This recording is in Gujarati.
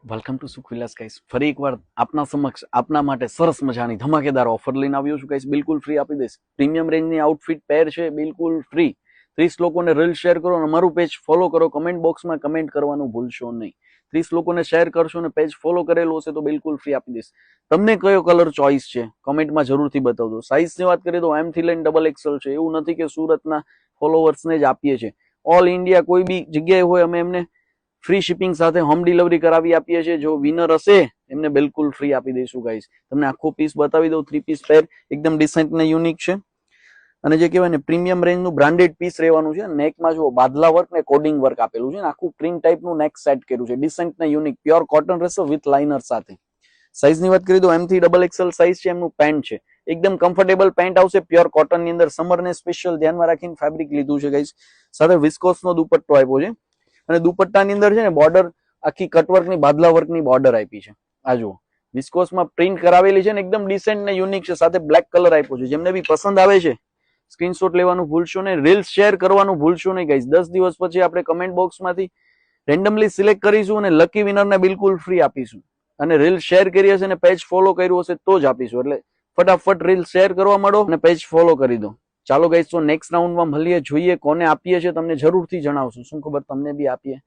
વેલકમ ટુ સુખ વિલાસ ગાઈસ. ફરી એકવાર આપના સમક્ષ આપના માટે સરસ મજાની ધમાકેદાર ઓફર લઈને આવ્યો છું ગાઈસ. બિલકુલ ફ્રી આપી દઈશ. પ્રીમિયમ રેન્જની આઉટફિટ પેર છે, બિલકુલ ફ્રી. 30 લોકોને રીલ શેર કરો અને મારું પેજ ફોલો કરો. કમેન્ટ બોક્સમાં કમેન્ટ કરવાનું ભૂલશો નહીં. 30 લોકોને શેર કરશો અને પેજ ફોલો કરેલું હશે તો બિલકુલ ફ્રી આપી દઈશ. તમને કયો કલર ચોઇસ છે કમેન્ટમાં જરૂરથી બતાવજો. સાઇઝની વાત કરીએ તો M થી લઈને XXL છે. એવું નથી કે સુરતના ફોલોવર્સને જ આપીએ છીએ. ઓલ ઇન્ડિયા કોઈ બી જગ્યાએ હોય અમે એમને ફ્રી શિપિંગ સાથે હોમ ડિલિવરી કરાવી આપીએ છીએ. જો વિનર હશે એમને બિલકુલ ફ્રી આપી દઈશું ગાઈસ. તમને આખો પીસ બતાવી દઉં. 3 પીસ પેર એકદમ ડિસેન્ટ ને યુનિક છે અને જે કહેવાય ને પ્રીમિયમ રેન્જનું બ્રાન્ડેડ પીસ રહેવાનું છે. નેકમાં જો બાદલા વર્ક ને કોડિંગ વર્ક આપેલું છે ને આખું પ્રિન્ટ ટાઈપનું નેક સેટ કર્યું છે. ડિસેન્ટ ને યુનિક પ્યોર કોટન રહેશે વિથ લાઇનર સાથે. સાઇઝની વાત કરીએ તો M થી XXL સાઇઝ છે. એમનું પેન્ટ છે એકદમ કમ્ફર્ટેબલ પેન્ટ આવશે પ્યોર કોટન ની અંદર. સમરને સ્પેશિયલ ધ્યાનમાં રાખીને ફેબ્રિક લીધું છે ગાઈસ. સાથે વિસ્કોસનો દુપટ્ટો આપ્યો છે અને દુપટ્ટાની અંદર છે ને બોર્ડર આખી કટવર્કની બાદલા વર્કની બોર્ડર આપી છે. આ જુઓ વિસ્કોસમાં પ્રિન્ટ કરાવેલી છે ને એકદમ ડિસેન્ટ ને યુનિક છે. સાથે બ્લેક કલર આપ્યો છે. જેમને બી પસંદ આવે છે સ્ક્રીનશોટ લેવાનું ભૂલશો નહીં. રીલ્સ શેર કરવાનું ભૂલશો નહીં ગાઈસ. 10 દિવસ પછી આપણે કમેન્ટ બોક્સમાંથી રેન્ડમલી સિલેક્ટ કરીશું અને લકી વિનરને બિલકુલ ફ્રી આપીશું. અને રીલ શેર કરી હશે ને પેજ ફોલો કર્યું હશે તો જ આપીશું. એટલે ફટાફટ રીલ શેર કરવા માંડો અને પેજ ફોલો કરી દો. ચાલો ગાઈસ, તો નેક્સ્ટ રાઉન્ડમાં મળીએ, જોઈએ કોને આપીએ છીએ. તમને જરૂરથી જણાવશું. શું ખબર તમને બી આપીએ.